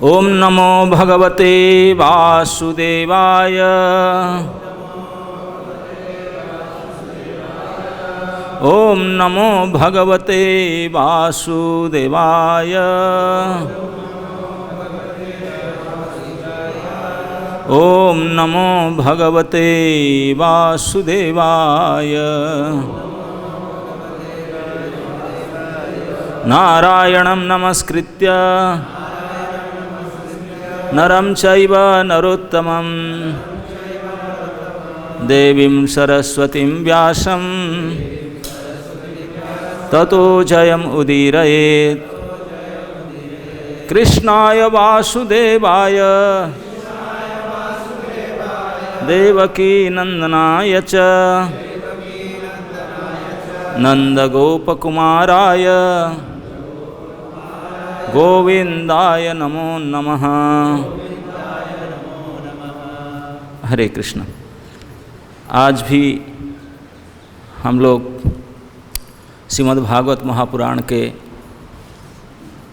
ओम नमो भगवते वासुदेवाय। ओम नमो भगवते वासुदेवाय। ओम नमो भगवते वासुदेवाय। नारायणं नमस्कृत्य नरं चैव नरोत्तमं देवीं सरस्वतीं व्यासं ततो जयम् उदीरयेत्। कृष्णाय वासुदेवाय देवकी नंदनाय च नंदगोपकुमाराय गोविंदाय नमो नमः। हरे कृष्ण। आज भी हम लोग श्रीमद् भागवत महापुराण के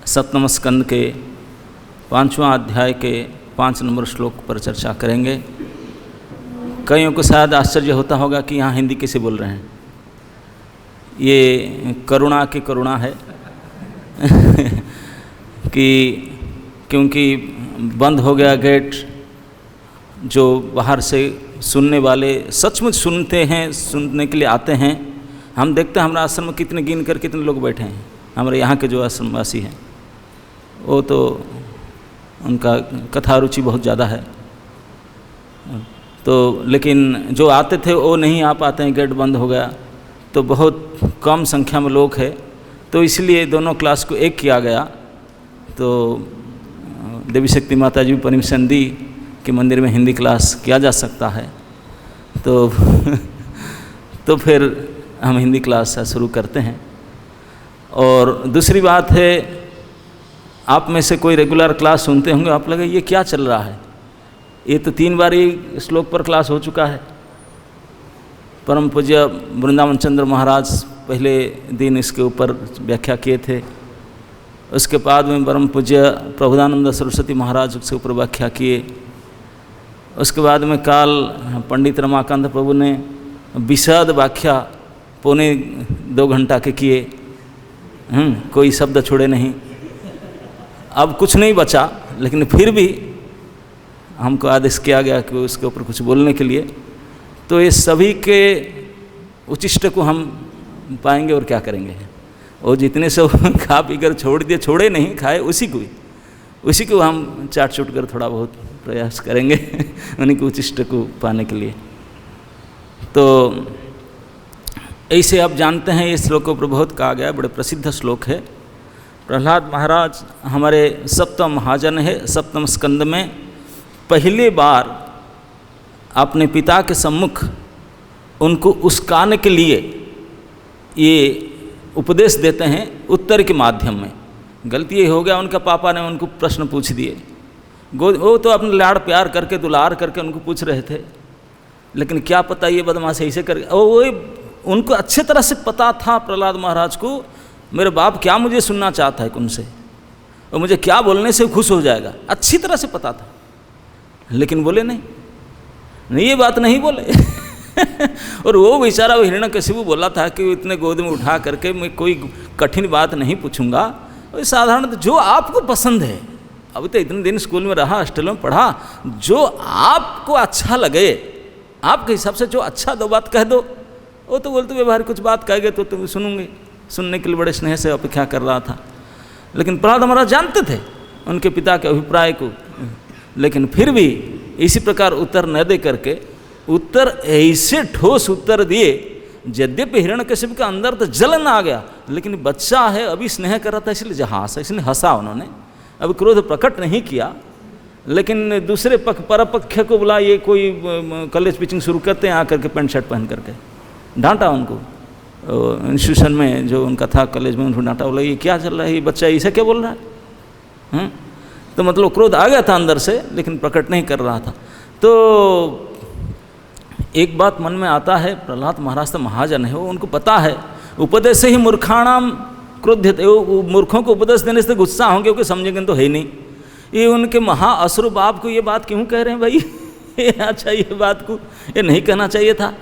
7वें स्कंद के 5वां अध्याय के 5 नंबर श्लोक पर चर्चा करेंगे। कईयों को शायद आश्चर्य होता होगा कि यहाँ हिंदी कैसे बोल रहे हैं। ये करुणा की करुणा है कि क्योंकि बंद हो गया गेट, जो बाहर से सुनने वाले सचमुच सुनते हैं, सुनने के लिए आते हैं। हम देखते हैं हमारा आश्रम में कितने गिन कर कितने लोग बैठे हैं। हमारे यहाँ के जो आश्रमवासी हैं वो तो उनका कथा रुचि बहुत ज़्यादा है, तो लेकिन जो आते थे वो नहीं आ पाते हैं, गेट बंद हो गया तो बहुत कम संख्या में लोग हैं। तो इसलिए दोनों क्लास को एक किया गया। तो देवी शक्ति माता जी परमिशन दी कि मंदिर में हिंदी क्लास किया जा सकता है। तो फिर हम हिंदी क्लास शुरू करते हैं। और दूसरी बात है, आप में से कोई रेगुलर क्लास सुनते होंगे, आप लगे ये क्या चल रहा है। ये तो 3 बार ही श्लोक पर क्लास हो चुका है। परम पूज्य वृंदावन चंद्र महाराज पहले दिन इसके ऊपर व्याख्या किए थे। उसके बाद में परम पूज्य प्रभुदानंद सरस्वती महाराज उसके ऊपर व्याख्या किए। उसके बाद में काल पंडित रमाकांत प्रभु ने विशद व्याख्या 2.25 घंटा के किए। कोई शब्द छोड़े नहीं। अब कुछ नहीं बचा, लेकिन फिर भी हमको आदेश किया गया कि उसके ऊपर कुछ बोलने के लिए। तो ये सभी के उचिष्ट को हम पाएंगे और क्या करेंगे। वो जितने से खा पी कर छोड़ दिए, छोड़े नहीं, खाए उसी को हम चाट चूट कर थोड़ा बहुत प्रयास करेंगे उन्हीं के उचिष्ट को पाने के लिए। तो ऐसे आप जानते हैं, इस श्लोक पर बहुत कहा गया, बड़े प्रसिद्ध श्लोक है। प्रहलाद महाराज हमारे 7वें महाजन है। 7वें स्कंद में पहली बार अपने पिता के सम्मुख उनको उस्काने के लिए ये उपदेश देते हैं उत्तर के माध्यम में। गलती ये हो गया, उनका पापा ने उनको प्रश्न पूछ दिए। वो तो अपने लाड़ प्यार करके दुलार करके उनको पूछ रहे थे, लेकिन क्या पता ये बदमाश ऐसे कर। वो उनको अच्छे तरह से पता था प्रहलाद महाराज को, मेरे बाप क्या मुझे सुनना चाहता है उनसे, और मुझे क्या बोलने से खुश हो जाएगा, अच्छी तरह से पता था। लेकिन बोले नहीं, ये बात नहीं बोले और वो बेचारा वो हिरण्यकशिपु बोला था कि इतने गोद में उठा करके मैं कोई कठिन बात नहीं पूछूंगा, और साधारण जो आपको पसंद है। अभी तो इतने दिन स्कूल में रहा, हॉस्टल में पढ़ा, जो आपको अच्छा लगे, आपके हिसाब से जो अच्छा 2 बात कह दो। वो तो बोलते व्यवहार कुछ बात कह गए तो तुम सुनूंगे, सुनने के लिए बड़े स्नेह से अपेक्षा कर रहा था। लेकिन प्रहलाद महाराज जानते थे उनके पिता के अभिप्राय को, लेकिन फिर भी इसी प्रकार उत्तर न दे करके, उत्तर ऐसे ठोस उत्तर दिए, यद्यपि हिरण्यकशिपु के अंदर तो जलन आ गया, लेकिन बच्चा है अभी स्नेह कर रहा था, इसलिए जहाज इसने हंसा। उन्होंने अभी क्रोध प्रकट नहीं किया, लेकिन दूसरे परपक्ष को बोला, ये कोई कॉलेज पिचिंग शुरू करते हैं आकर के पैंट शर्ट पहन करके, डांटा उनको। इंस्टीट्यूशन में जो उनका था कॉलेज में, उनको डांटा, बोला ये क्या चल रहा है, ये बच्चा ऐसे क्या बोल रहा है। तो मतलब क्रोध आ गया था अंदर से, लेकिन प्रकट नहीं कर रहा था। तो एक बात मन में आता है, प्रहलाद महाराज तो महाजन है, वो उनको पता है उपदेश से ही मूर्खाणाम क्रोध्यते, वो मूर्खों को उपदेश देने से गुस्सा होंगे, क्योंकि समझेंगे तो है ही नहीं। ये उनके महाअसुर बाप को ये बात क्यों कह रहे हैं भाई? अच्छा, ये बात को ये नहीं कहना चाहिए था।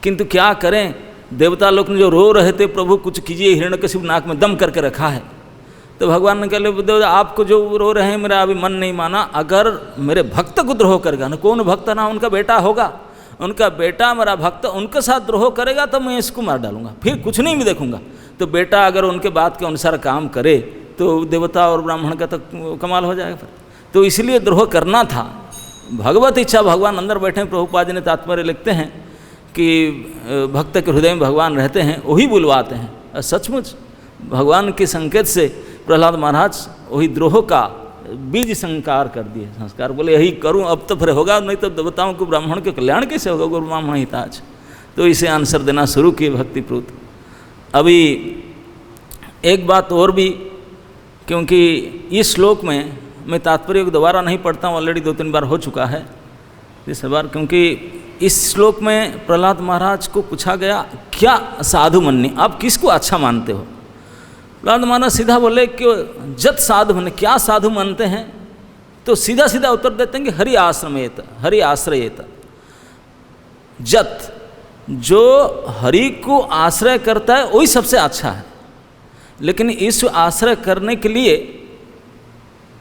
किंतु क्या करें, देवता लोग ने जो रो रहे थे, प्रभु कुछ कीजिए, हिरण्यकशिपु नाक में दम करके रखा है। तो भगवान ने कहा, देवता आपको जो रो रहे हैं, मेरा अभी मन नहीं माना। अगर मेरे भक्त को द्रोह करेगा ना, कौन भक्त ना उनका बेटा होगा, उनका बेटा मेरा भक्त उनके साथ द्रोह करेगा तो मैं इसको मार डालूंगा, फिर कुछ नहीं मैं देखूंगा। तो बेटा अगर उनके बात के अनुसार काम करे तो देवता और ब्राह्मण का तो कमाल हो जाएगा फिर। तो इसलिए द्रोह करना था, भगवत इच्छा। भगवान अंदर बैठे हैं। प्रभुपाद जी ने तात्पर्य लिखते हैं कि भक्त के हृदय में भगवान रहते हैं, वही बुलवाते हैं। और सचमुच भगवान के संकेत से प्रहलाद महाराज वही द्रोह का बीज संस्कार कर दिए। संस्कार बोले यही करूं अब तो फिर होगा, नहीं तो देवताओं को ब्राह्मण के कल्याण कैसे होगा, गुरु ब्राह्मण हिताज। तो इसे आंसर देना शुरू किए भक्तिप्रूत। अभी एक बात और भी, क्योंकि इस श्लोक में मैं तात्पर्य को दोबारा नहीं पढ़ता हूँ, ऑलरेडी 2-3 बार हो चुका है इस बार। क्योंकि इस श्लोक में प्रहलाद महाराज को पूछा गया क्या साधु मननी, आप किसको अच्छा मानते हो? प्रहलाद महाराज सीधा बोले कि जत साधु मन, क्या साधु मानते हैं? तो सीधा सीधा उत्तर देते हैं कि हरि आश्रमेत, हरि आश्रयेत। जत, जो हरि को आश्रय करता है वही सबसे अच्छा है। लेकिन इस आश्रय करने के लिए,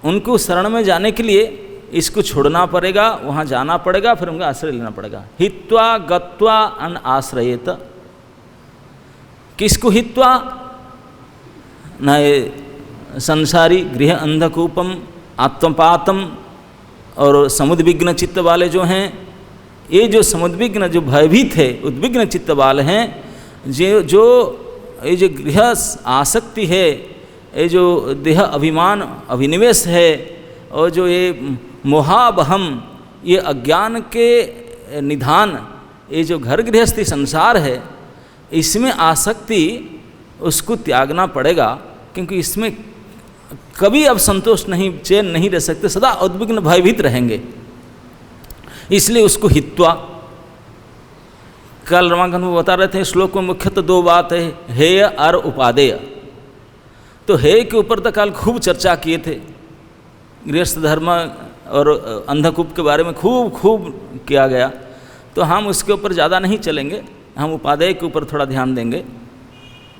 उनको शरण में जाने के लिए इसको छोड़ना पड़ेगा, वहाँ जाना पड़ेगा, फिर उनका आश्रय लेना पड़ेगा। हित्वा गत्वा अन आश्रयेत। किसको हित्वा? न संसारी गृह अंधकूपम आत्मपातम और समुद्विग्न चित्त वाले जो हैं, ये जो समुद्विग्न, जो भयभीत है, उद्विग्न चित्त वाले हैं, जो ये जो गृह आसक्ति है, ये जो देह अभिमान अभिनिवेश है, और जो ये मोहाबहम, ये अज्ञान के निधान, ये जो घर गृहस्थी संसार है, इसमें आसक्ति उसको त्यागना पड़ेगा। क्योंकि इसमें कभी अब संतोष नहीं, चैन नहीं रह सकते, सदा उद्विग्न भयभीत रहेंगे। इसलिए उसको हित्वा। कल रमाकांत में बता रहे थे, श्लोक में मुख्यतः 2 बात है, हेय और उपादेय। तो हेय के ऊपर तो कल खूब चर्चा किए थे, गृहस्थ धर्म और अंधकूप के बारे में खूब किया गया। तो हम उसके ऊपर ज़्यादा नहीं चलेंगे, हम उपादेय के ऊपर थोड़ा ध्यान देंगे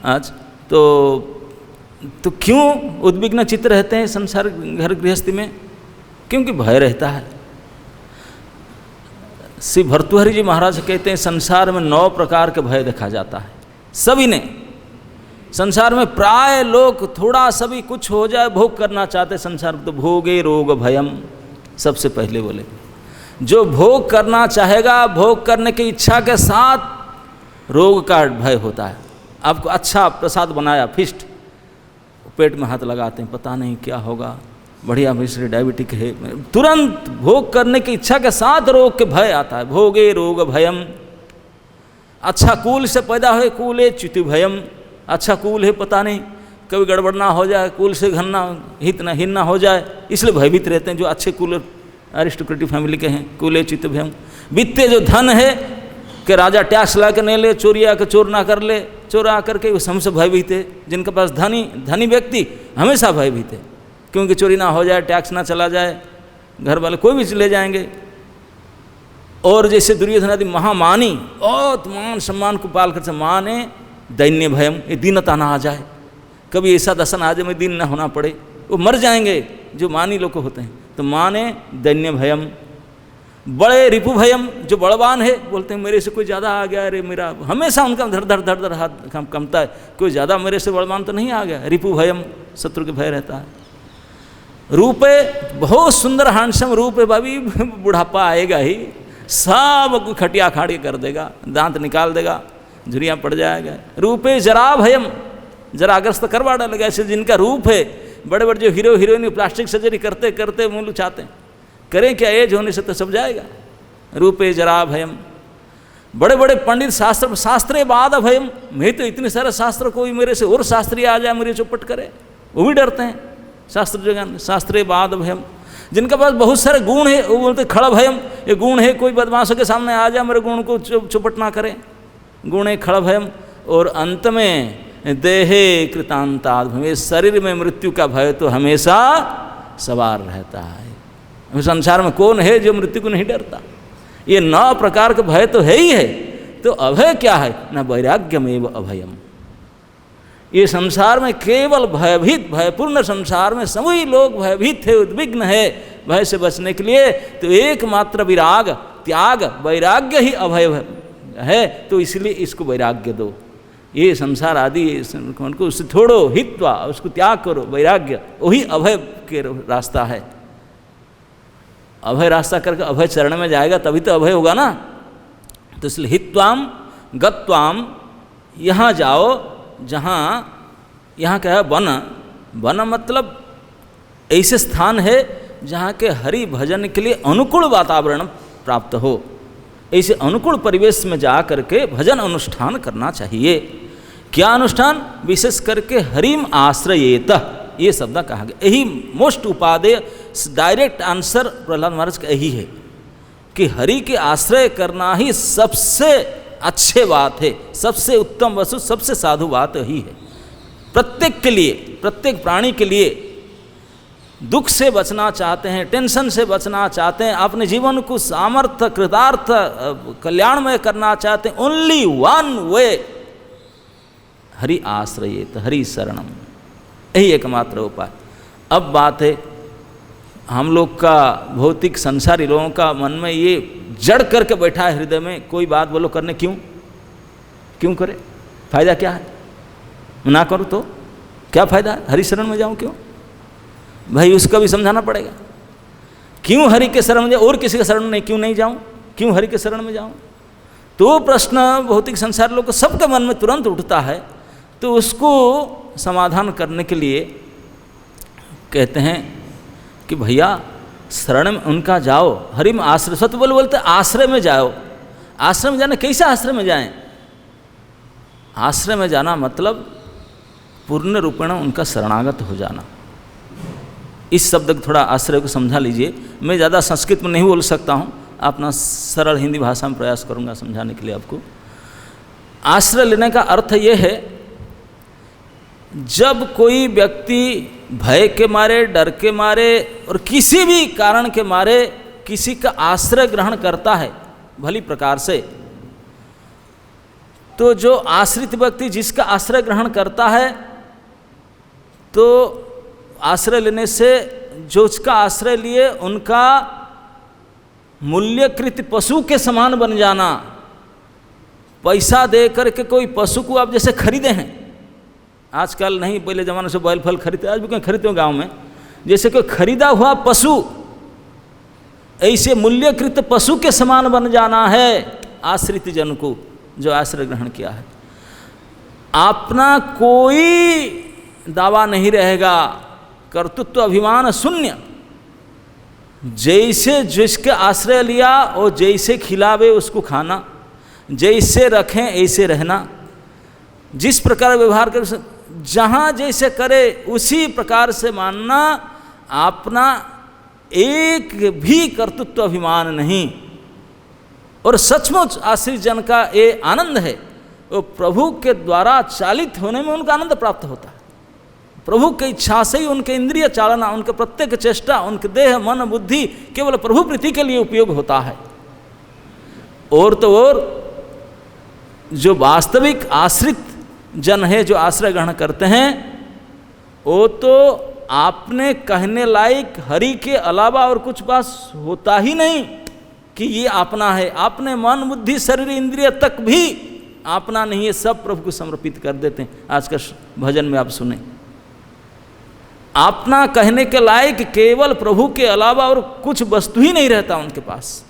आज। तो क्यों उद्विग्न चित्त रहते हैं संसार घर गृहस्थी में? क्योंकि भय रहता है। श्री भर्तृहरि जी महाराज कहते हैं संसार में 9 प्रकार के भय देखा जाता है। सभी ने संसार में प्राय लोग थोड़ा सभी कुछ हो जाए भोग करना चाहते संसार में, तो भोगे रोग भयम सबसे पहले बोले। जो भोग करना चाहेगा, भोग करने की इच्छा के साथ रोग का भय होता है। आपको अच्छा प्रसाद बनाया, फिस्ट, पेट में हाथ लगाते हैं, पता नहीं क्या होगा, बढ़िया मिश्री डायबिटिक है, तुरंत भोग करने की इच्छा के साथ रोग के भय आता है। भोगे रोग भयम। अच्छा कुल से पैदा हुए, कूले च्युति भयम, अच्छा कुल है, पता नहीं कभी गड़बड़ ना हो जाए, कुल से घन्ना हिन ना हो जाए, इसलिए भयभीत रहते हैं। जो अच्छे कुल अरिस्टोक्रेटिक फैमिली के हैं, कूले च्युति भयम। वित्तीय जो धन है कि राजा टैक्स ला के नहीं ले, चोरिया के चोर ना कर ले, चोरा करके उस हमसे भयभीत है। जिनके पास धनी व्यक्ति हमेशा भयभीत है, क्योंकि चोरी ना हो जाए, टैक्स ना चला जाए, घर वाले कोई भी ले जाएंगे। और जैसे दुर्योधन आदि महामानी, बहुत मान सम्मान को पाल कर माने, दैन्य भयम, ये दीनता ना आ जाए, कभी ऐसा दशन आ जाए में दीन ना होना पड़े, वो मर जाएंगे जो मानी लोग होते हैं। तो माने दैन्य भयम। बड़े रिपु भयम, जो बड़वान है, बोलते हैं मेरे से कोई ज़्यादा आ गया, अरे मेरा, हमेशा उनका धड़ धड़ हाथ कमता है, कोई ज़्यादा मेरे से बड़वान तो नहीं आ गया, रिपु भयम, शत्रु के भय रहता है। रूप है, बहुत सुंदर हैंडसम रूप है, भाभी बुढ़ापा आएगा ही, सब खटिया खाड़ी कर देगा, दांत निकाल देगा, झुरियाँ पड़ जाएगा। रूप है जरा भयम, जराग्रस्त करवा डालेगा। ऐसे जिनका रूप है, बड़े बड़े जो हीरो हीरोइन प्लास्टिक सर्जरी करते करते मुँह लुचाते हैं, करें क्या, एज होने से तो सब जाएगा। रूपे जरा भयम। बड़े बड़े पंडित शास्त्रे बाद भयम, मैं तो इतने सारे शास्त्र, कोई मेरे से और शास्त्री आ जाए मेरे चौपट करे, वो भी डरते हैं। शास्त्र जो शास्त्रे बाद भयम। जिनके पास बहुत सारे गुण है, वो बोलते खड़ भयम, ये गुण है, कोई बदमाशों के सामने आ जाए मेरे गुण को चौपट ना करे, गुण है खड़ भयम। और अंत में देहे कृतांताद भयम, शरीर में मृत्यु का भय तो हमेशा सवार रहता है। संसार में कौन है जो मृत्यु को नहीं डरता? ये 9 प्रकार का भय तो है ही है। तो अभय क्या है? न वैराग्यमेव अभयम। ये संसार में केवल भयभीत, भयपूर्ण संसार में सभी लोग भयभीत है, उद्विग्न है भय से बचने के लिए। तो एकमात्र विराग, त्याग, वैराग्य ही अभय है। तो इसलिए इसको वैराग्य दो। ये संसार आदि उनको उससे छोड़ो, हित्वा, उसको त्याग करो, वैराग्य, वही अभय के रास्ता है। अभय रास्ता करके अभय चरण में जाएगा तभी तो अभय होगा ना। तो इसलिए हित्वाम गत्वाम, यहाँ जाओ जहाँ, यहाँ क्या है? वन। वन मतलब ऐसे स्थान है जहाँ के हरि भजन के लिए अनुकूल वातावरण प्राप्त हो। ऐसे अनुकूल परिवेश में जा करके भजन अनुष्ठान करना चाहिए। क्या अनुष्ठान? विशेष करके हरिम आश्रयेत, ये शब्द कहा गया। यही मोस्ट उपादेय डायरेक्ट आंसर प्रहलाद महाराज का यही है कि हरि के आश्रय करना ही सबसे अच्छे बात है, सबसे उत्तम वस्तु, सबसे साधु बात यही है। प्रत्येक के लिए, प्रत्येक प्राणी के लिए दुख से बचना चाहते हैं, टेंशन से बचना चाहते हैं, अपने जीवन को सामर्थ्य, कृतार्थ, कल्याणमय करना चाहते हैं, ओनली वन वे हरि आश्रयेत, हरि शरणम, यही एकमात्र उपाय। अब बात है हम लोग का, भौतिक संसारी लोगों का मन में ये जड़ करके बैठा है हृदय में, कोई बात बोलो करने क्यों करे? फायदा क्या है? ना करो तो क्या फायदा है? हरि शरण में जाऊं क्यों? भाई उसका भी समझाना पड़ेगा। क्यों हरि के शरण में जाऊँ और किसी के शरण में क्यों नहीं जाऊं? क्यों हरि के शरण में जाऊं? तो प्रश्न भौतिक संसार लोग को सबके मन में तुरंत उठता है। तो उसको समाधान करने के लिए कहते हैं कि भैया शरण में उनका जाओ, हरि में आश्रय, सत्य बोलते आश्रय में जाओ। आश्रय में जाना, कैसे आश्रय में जाएं? आश्रय में जाना मतलब पूर्ण रूपेण उनका शरणागत हो जाना। इस शब्द को थोड़ा आश्रय को समझा लीजिए। मैं ज़्यादा संस्कृत में नहीं बोल सकता हूँ, अपना सरल हिंदी भाषा में प्रयास करूँगा समझाने के लिए आपको। आश्रय लेने का अर्थ ये है, जब कोई व्यक्ति भय के मारे, डर के मारे और किसी भी कारण के मारे किसी का आश्रय ग्रहण करता है भली प्रकार से, तो जो आश्रित व्यक्ति जिसका आश्रय ग्रहण करता है, तो आश्रय लेने से जो उसका आश्रय लिए उनका मूल्यकृत पशु के समान बन जाना। पैसा दे करके कोई पशु को आप जैसे खरीदे हैं, आजकल नहीं, पहले ज़माने से बैल फल खरीदते, आज भी कहीं खरीदते हो गांव में, जैसे कोई खरीदा हुआ पशु, ऐसे मूल्यकृत पशु के समान बन जाना है आश्रित जन को जो आश्रय ग्रहण किया है। अपना कोई दावा नहीं रहेगा, कर्तृत्व अभिमान शून्य। जैसे जिसके आश्रय लिया और जैसे खिलावे उसको खाना, जैसे रखें ऐसे रहना, जिस प्रकार व्यवहार कर, जहाँ जैसे करे उसी प्रकार से मानना। अपना एक भी कर्तृत्व अभिमान नहीं। और सचमुच आश्रित जन का ये आनंद है, वो प्रभु के द्वारा चालित होने में उनका आनंद प्राप्त होता है। प्रभु की इच्छा से ही उनके इंद्रिय चालना, उनके प्रत्येक चेष्टा, उनके देह मन बुद्धि केवल प्रभु प्रीति के लिए उपयोग होता है। और तो और जो वास्तविक आश्रित जन है, जो आश्रय ग्रहण करते हैं, वो तो आपने कहने लायक हरि के अलावा और कुछ बात होता ही नहीं कि ये अपना है। आपने मन बुद्धि शरीर इंद्रिय तक भी अपना नहीं है, सब प्रभु को समर्पित कर देते हैं। आज का भजन में आप सुने, अपना कहने के लायक केवल प्रभु के अलावा और कुछ वस्तु ही नहीं रहता उनके पास,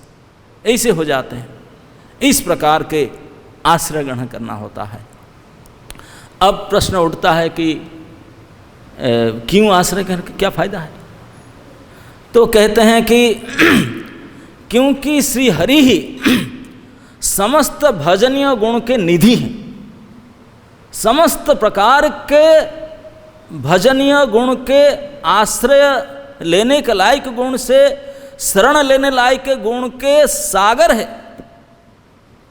ऐसे हो जाते हैं। इस प्रकार के आश्रय ग्रहण करना होता है। अब प्रश्न उठता है कि क्यों आश्रय करके क्या फायदा है? तो कहते हैं कि क्योंकि श्री हरि ही समस्त भजनीय गुण के निधि हैं। समस्त प्रकार के भजनीय गुण के आश्रय लेने के लायक गुण से शरण लेने लायक गुण के सागर है।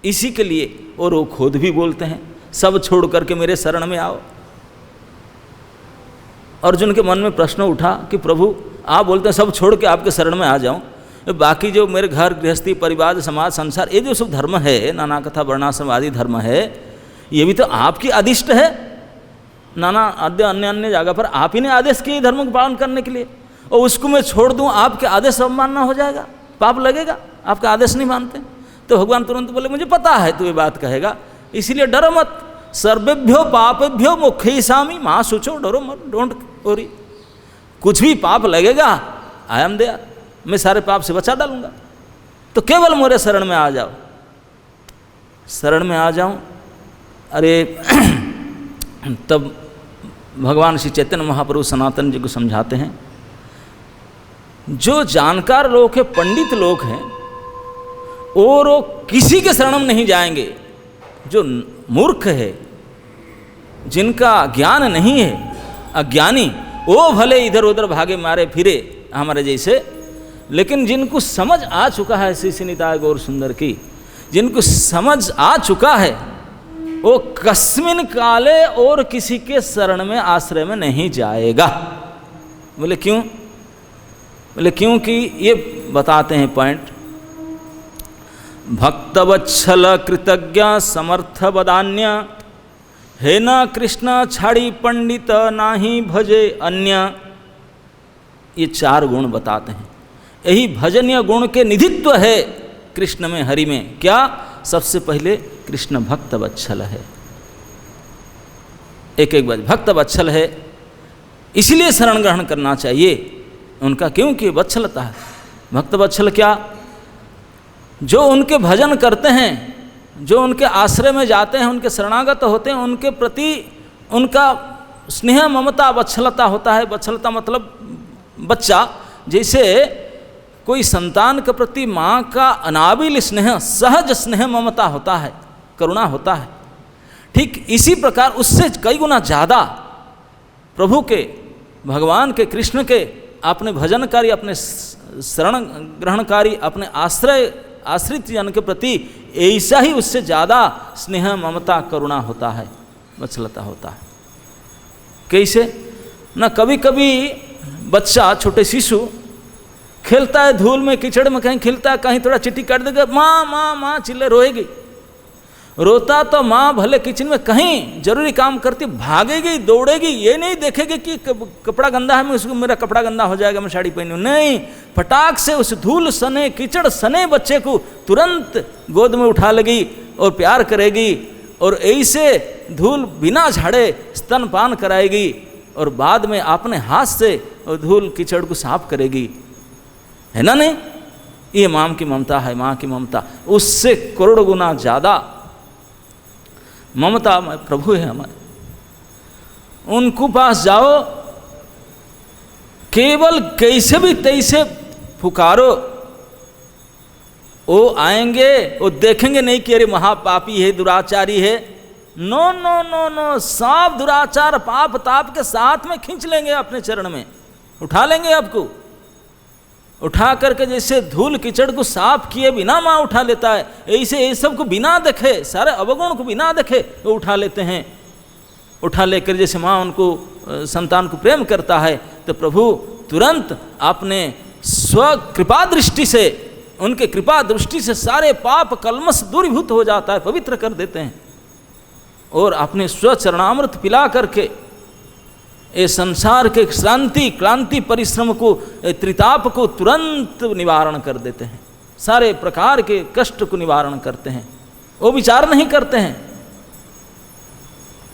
इसी के लिए और वो खुद भी बोलते हैं, सब छोड़ करके मेरे शरण में आओ। अर्जुन के मन में प्रश्न उठा कि प्रभु आप बोलते हैं सब छोड़ के आपके शरण में आ जाऊं, बाकी जो मेरे घर गृहस्थी परिवार समाज संसार ये जो सब धर्म है, नाना कथा वर्णाश्रम आदि धर्म है, ये भी तो आपकी अदिष्ट है। नाना अन्य अन्य जगह पर आप ही ने आदेश किए धर्म को पालन करने के लिए, और उसको मैं छोड़ दूं, आपके आदेश अवमानना हो जाएगा, पाप लगेगा, आपका आदेश नहीं मानते। तो भगवान तुरंत बोले मुझे पता है तू ये बात कहेगा, इसीलिए डरो मत, सर्वेभ्यो पापेभ्यो मोक्षयिष्यामि मां शुचो, डरो मत, डोंट वरी। कुछ भी पाप लगेगा, आई एम देयर, मैं सारे पाप से बचा डालूंगा, तो केवल मेरे शरण में आ जाओ। शरण में आ जाऊं, अरे तब भगवान श्री चैतन्य महाप्रभु सनातन जी को समझाते हैं, जो जानकार लोग हैं, पंडित लोग हैं, और वो किसी के शरण में नहीं जाएंगे। जो मूर्ख है, जिनका ज्ञान नहीं है, अज्ञानी, वो भले इधर उधर भागे मारे फिरे हमारे जैसे, लेकिन जिनको समझ आ चुका है श्री श्री निताय गौर सुंदर की, जिनको समझ आ चुका है, वो कस्मिन काले और किसी के शरण में आश्रय में नहीं जाएगा। बोले क्यों? बोले क्योंकि ये बताते हैं पॉइंट, भक्तवत्सल कृतज्ञ समर्थ बदान्य, हे न कृष्ण छाड़ी पंडित नाही भजे अन्य। ये 4 गुण बताते हैं, यही भजनीय गुण के निधित्व है कृष्ण में, हरि में। क्या? सबसे पहले कृष्ण भक्त वत्सल है, एक एक बार भक्त वत्सल है, इसलिए शरण ग्रहण करना चाहिए उनका, क्योंकि वत्सलता है। भक्त वत्सल क्या? जो उनके भजन करते हैं, जो उनके आश्रय में जाते हैं, उनके शरणागत होते हैं, उनके प्रति उनका स्नेह ममता वत्सलता होता है। वत्सलता मतलब बच्चा, जैसे कोई संतान के प्रति माँ का अनाबिल स्नेह, सहज स्नेह ममता होता है, करुणा होता है, ठीक इसी प्रकार उससे कई गुना ज़्यादा प्रभु के, भगवान के, कृष्ण के अपने भजनकारी, अपने शरण ग्रहणकारी, अपने आश्रित जन के प्रति ऐसा ही उससे ज़्यादा स्नेह ममता करुणा होता है, वत्सलता होता है। कैसे? ना कभी कभी बच्चा, छोटे शिशु खेलता है धूल में, कीचड़ में, कहीं खेलता है, कहीं थोड़ा चिट्ठी काट देगा, माँ माँ माँ चिल्ले, रोएगी। रोता तो माँ भले किचन में कहीं जरूरी काम करती, भागेगी, दौड़ेगी, ये नहीं देखेगी कि कपड़ा गंदा है, मैं उसको, मेरा कपड़ा गंदा हो जाएगा, मैं साड़ी पहनूं, नहीं, फटाक से उस धूल सने, कीचड़ सने बच्चे को तुरंत गोद में उठा लेगी और प्यार करेगी, और ऐसे धूल बिना झाड़े स्तनपान कराएगी, और बाद में अपने हाथ से धूल कीचड़ को साफ करेगी, है ना? नहीं, ये माँ की ममता है, माँ की ममता उससे करोड़ गुना ज़्यादा ममता प्रभु है हमारे। उनको पास जाओ, केवल कैसे भी तैसे पुकारो, वो आएंगे, वो देखेंगे नहीं कि अरे महापापी है, दुराचारी है, नो नो नो नो, सब दुराचार पाप ताप के साथ में खींच लेंगे अपने चरण में, उठा लेंगे आपको, उठा करके जैसे धूल कीचड़ को साफ किए बिना माँ उठा लेता है, ऐसे ये सब को बिना देखे, सारे अवगुण को बिना देखे वो उठा लेते हैं। उठा लेकर जैसे माँ उनको संतान को प्रेम करता है, तो प्रभु तुरंत अपने स्व कृपा दृष्टि से, उनके कृपा दृष्टि से सारे पाप कलमश दूरीभूत हो जाता है, पवित्र कर देते हैं, और अपने स्व चरणामृत पिला करके ये संसार के क्रांति परिश्रम को, त्रिताप को तुरंत निवारण कर देते हैं, सारे प्रकार के कष्ट को निवारण करते हैं। वो विचार नहीं करते हैं,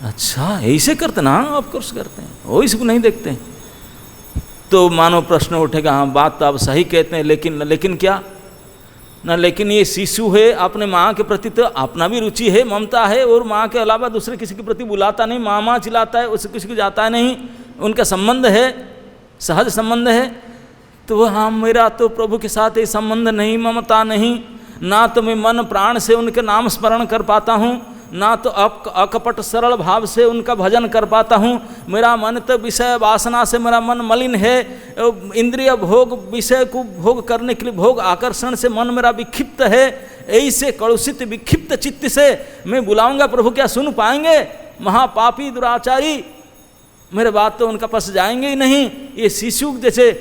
अच्छा ऐसे करते ना, ऑफ कोर्स करते हैं, वो इसको नहीं देखते हैं। तो मानो प्रश्न उठेगा, हाँ बात तो आप सही कहते हैं, लेकिन क्या ना, लेकिन ये शिशु है, अपने माँ के प्रति तो अपना भी रुचि है, ममता है, और माँ के अलावा दूसरे किसी के प्रति बुलाता नहीं, माँ माँ चिल्लाता है, उससे किसी को जाता है नहीं, उनका संबंध है, सहज संबंध है। तो हाँ, मेरा तो प्रभु के साथ ये संबंध नहीं, ममता नहीं, ना तो मैं मन प्राण से उनके नाम स्मरण कर पाता हूँ, ना तो अकपट सरल भाव से उनका भजन कर पाता हूँ, मेरा मन तो विषय वासना से मेरा मन मलिन है, इंद्रिय भोग, विषय को भोग करने के लिए भोग आकर्षण से मन मेरा विक्षिप्त है, ऐसे कलुषित विक्षिप्त चित्त से मैं बुलाऊंगा प्रभु, क्या सुन पाएंगे? महापापी दुराचारी, मेरे बात तो उनका पास जाएंगे ही नहीं। ये शिशु जैसे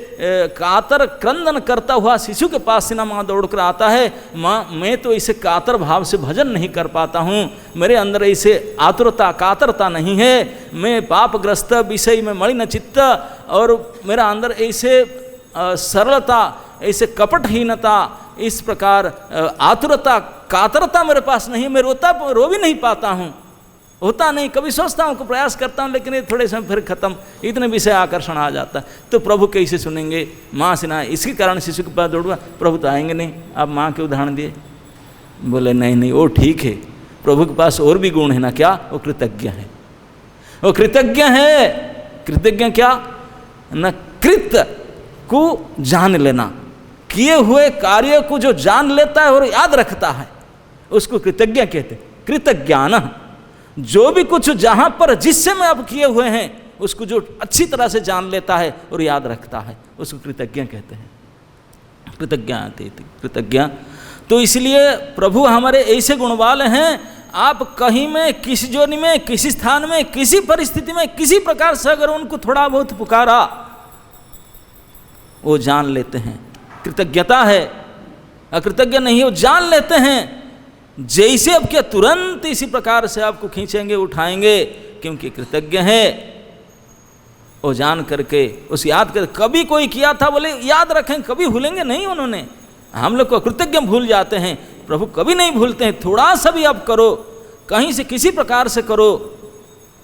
कातर क्रंदन करता हुआ शिशु के पास से ना माँ दौड़ कर आता है, माँ मैं तो इसे कातर भाव से भजन नहीं कर पाता हूँ, मेरे अंदर ऐसे आतुरता कातरता नहीं है, मैं पापग्रस्त विषय में मलिन चित्त, और मेरा अंदर ऐसे सरलता, ऐसे कपटहीनता, इस प्रकार आतुरता कातरता मेरे पास नहीं है, मैं रो भी नहीं पाता हूँ, होता नहीं, कभी सोचता हूँ को प्रयास करता हूँ लेकिन ये थोड़े समय फिर खत्म, इतने विषय आकर्षण आ जाता है। तो प्रभु कैसे सुनेंगे, माँ से ना, इसके कारण शिशु के पास दौड़वा, प्रभु तो आएंगे नहीं। आप माँ के उदाहरण दिए, बोले नहीं नहीं वो ठीक है, प्रभु के पास और भी गुण है ना, क्या, वो कृतज्ञ है, वो कृतज्ञ है। कृतज्ञ क्या, न कृत को जान लेना, किए हुए कार्य को जो जान लेता है और याद रखता है उसको कृतज्ञ कहते। कृतज्ञान, जो भी कुछ जहाँ पर जिस समय आप किए हुए हैं उसको जो अच्छी तरह से जान लेता है और याद रखता है उसको कृतज्ञ कहते हैं। कृतज्ञ। तो इसलिए प्रभु हमारे ऐसे गुण वाले हैं, आप कहीं में, किसी जोनी में, किसी स्थान में, किसी परिस्थिति में, किसी प्रकार से अगर उनको थोड़ा बहुत पुकारा वो जान लेते हैं। कृतज्ञता है, अकृतज्ञ नहीं है, वो जान लेते हैं। जैसे अब क्या तुरंत इसी प्रकार से आपको खींचेंगे, उठाएंगे, क्योंकि कृतज्ञ है। वो जान करके उस याद कर, कभी कोई किया था बोले याद रखें, कभी भूलेंगे नहीं उन्होंने। हम लोग को कृतज्ञ भूल जाते हैं, प्रभु कभी नहीं भूलते हैं। थोड़ा सा भी आप करो, कहीं से किसी प्रकार से करो,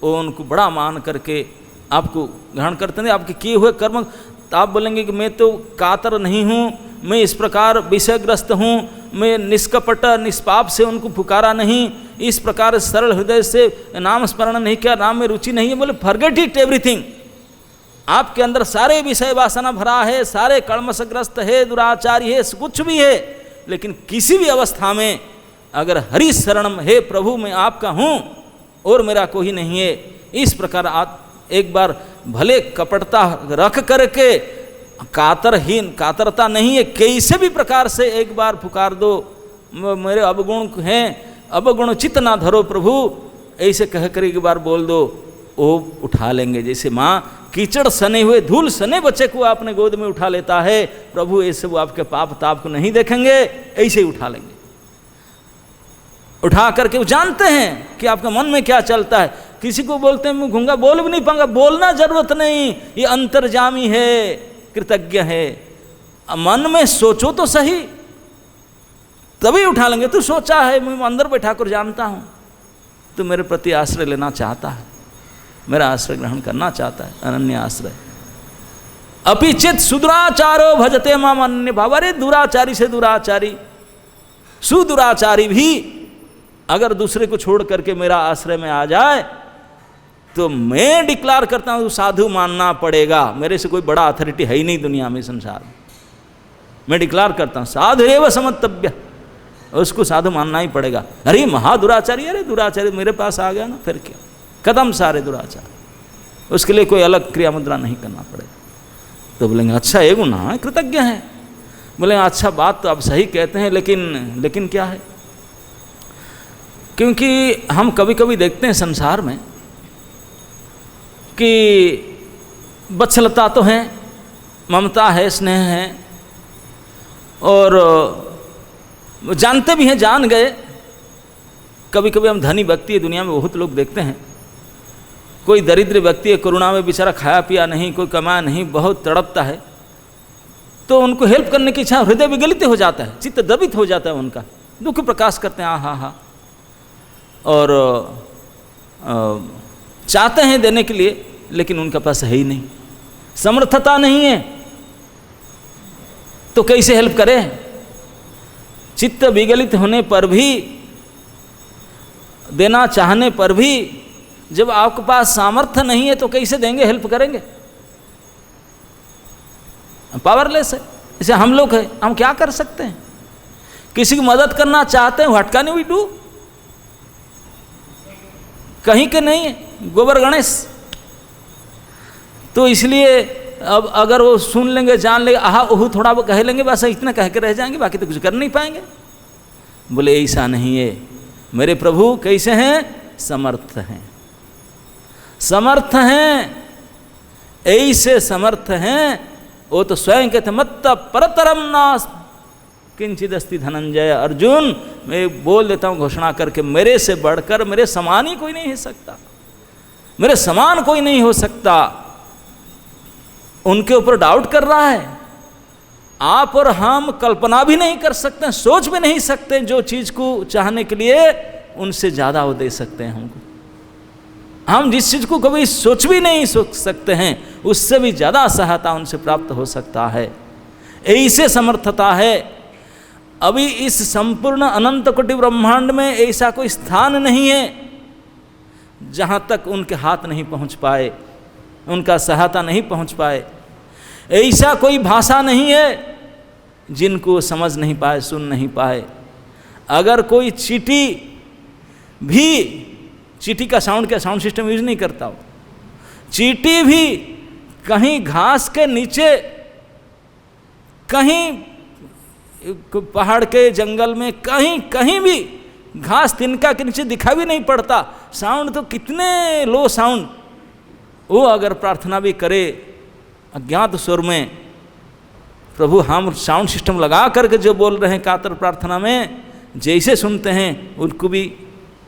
वो उनको बड़ा मान करके आपको ग्रहण करते हैं, आपके किए हुए कर्म। तो आप बोलेंगे कि मैं तो कातर नहीं हूँ, मैं इस प्रकार विषयग्रस्त हूँ, मैं निष्कपट निष्पाप से उनको पुकारा नहीं, इस प्रकार सरल हृदय से नाम स्मरण नहीं किया, नाम में रुचि नहीं है। बोले फॉरगेट इट एवरीथिंग। आपके अंदर सारे विषय वासना भरा है, सारे कलमशग्रस्त है, दुराचारी है, कुछ भी है, लेकिन किसी भी अवस्था में अगर हरि शरणम, हे प्रभु मैं आपका हूँ और मेरा कोई नहीं है, इस प्रकार आप एक बार भले कपटता रख करके, कातरहीन, कातरता नहीं है, कैसे भी प्रकार से एक बार पुकार दो, मेरे अवगुण हैं, अवगुण चित्त ना धरो प्रभु, ऐसे कह कर एक बार बोल दो, वो उठा लेंगे। जैसे माँ कीचड़ सने हुए, धूल सने बच्चे को अपने गोद में उठा लेता है, प्रभु ऐसे वो आपके पाप ताप को नहीं देखेंगे, ऐसे ही उठा लेंगे। उठा करके वो जानते हैं कि आपके मन में क्या चलता है। किसी को बोलते हैं मैं गूंगा, बोल भी नहीं पाऊंगा, बोलना जरूरत नहीं, ये अंतर्जामी है, कृतज्ञ है। मन में सोचो तो सही, तभी उठा लेंगे। तू सोचा है, मैं अंदर बैठा कर जानता हूँ, तो मेरे प्रति आश्रय लेना चाहता है, मेरा आश्रय ग्रहण करना चाहता है, अनन्य आश्रय। अपिचित सुदुराचारो भजते माम अन्य भाव। अरे दुराचारी से दुराचारी, सुदुराचारी भी अगर दूसरे को छोड़ करके मेरा आश्रय में आ जाए तो मैं डिक्लेयर करता हूँ साधु मानना पड़ेगा। मेरे से कोई बड़ा अथॉरिटी है ही नहीं दुनिया में, संसार में। मैं डिक्लेयर करता हूँ साधुरेव समतव्य, उसको साधु मानना ही पड़ेगा। अरे महादुराचारी, अरे दुराचारी मेरे पास आ गया ना, फिर क्या, खत्म सारे दुराचार, उसके लिए कोई अलग क्रिया मुद्रा नहीं करना पड़ेगा। तो बोलेंगे अच्छा ये गुण है, कृतज्ञ है। बोलेंगे अच्छा बात तो आप सही कहते हैं, लेकिन क्या है, क्योंकि हम कभी कभी देखते हैं संसार में कि वत्सलता तो है, ममता है, स्नेह है, और जानते भी हैं, जान गए। कभी कभी हम धनी व्यक्ति है, दुनिया में बहुत लोग देखते हैं, कोई दरिद्र व्यक्ति है, करुणा में बेचारा खाया पिया नहीं, कोई कमाया नहीं, बहुत तड़पता है, तो उनको हेल्प करने की इच्छा, हृदय विगलित हो जाता है, चित्त द्रवित हो जाता है, उनका दुख प्रकाश करते हैं, हा, और चाहते हैं देने के लिए, लेकिन उनके पास है ही नहीं, समर्थता नहीं है, तो कैसे हेल्प करें। चित्त विगलित होने पर भी, देना चाहने पर भी, जब आपके पास सामर्थ्य नहीं है तो कैसे देंगे, हेल्प करेंगे, पावरलेस है। जैसे हम लोग हैं, हम क्या कर सकते हैं, किसी की मदद करना चाहते हैं, व्हाट कैन वी डू, कहीं के नहीं है, गोबर गणेश। तो इसलिए अब अगर वो सुन लेंगे, जान लेंगे, आहा ओहू थोड़ा वो कह लेंगे, बस इतना कह के रह जाएंगे, बाकी तो कुछ कर नहीं पाएंगे। बोले ऐसा नहीं है, मेरे प्रभु कैसे हैं, समर्थ हैं, समर्थ हैं, ऐसे समर्थ हैं, वो तो स्वयं कहते मत्त परतरम नास किंचित अस्ति धनंजय। अर्जुन, मैं बोल देता हूँ घोषणा करके, मेरे से बढ़कर मेरे समान ही कोई नहीं हो सकता, मेरे समान कोई नहीं हो सकता। उनके ऊपर डाउट कर रहा है। आप और हम कल्पना भी नहीं कर सकते, सोच भी नहीं सकते, जो चीज को चाहने के लिए उनसे ज्यादा वो दे सकते हैं हमको। हम जिस चीज को कभी सोच भी नहीं सोच सकते हैं, उससे भी ज्यादा सहायता उनसे प्राप्त हो सकता है। ऐसे समर्थता है। अभी इस संपूर्ण अनंत कोटि ब्रह्मांड में ऐसा कोई स्थान नहीं है जहां तक उनके हाथ नहीं पहुंच पाए, उनका सहायता नहीं पहुंच पाए। ऐसा कोई भाषा नहीं है जिनको समझ नहीं पाए, सुन नहीं पाए। अगर कोई चींटी भी, चींटी का साउंड क्या साउंड सिस्टम यूज नहीं करता हो, चींटी भी कहीं घास के नीचे, कहीं पहाड़ के जंगल में, कहीं कहीं भी घास तिनका के नीचे दिखा भी नहीं पड़ता, साउंड तो कितने लो साउंड, वो अगर प्रार्थना भी करे अज्ञात स्वर में, प्रभु हम साउंड सिस्टम लगा करके जो बोल रहे हैं कातर प्रार्थना में, जैसे सुनते हैं उनको भी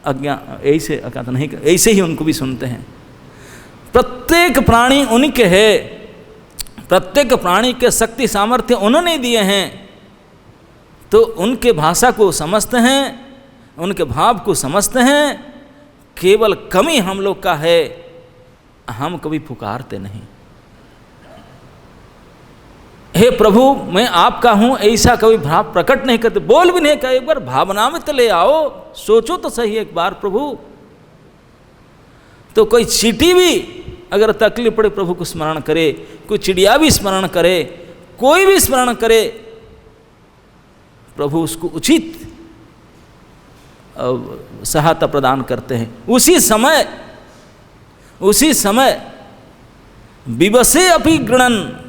ऐसे अज्ञात नहीं, ऐसे ही उनको भी सुनते हैं। प्रत्येक प्राणी उनके है, प्रत्येक प्राणी के शक्ति सामर्थ्य उन्होंने दिए हैं, तो उनके भाषा को समझते हैं, उनके भाव को समझते हैं। केवल कमी हम लोग का है, हम कभी पुकारते नहीं, हे प्रभु मैं आपका हूं, ऐसा कभी भाव प्रकट नहीं करते, बोल भी नहीं कहे। एक बार भावना में तो ले आओ, सोचो तो सही एक बार प्रभु। तो कोई चींटी भी अगर तकलीफ पड़े प्रभु को स्मरण करे, कोई चिड़िया भी स्मरण करे, कोई भी स्मरण करे, प्रभु उसको उचित सहायता प्रदान करते हैं। उसी समय विवसे अपि गृणन,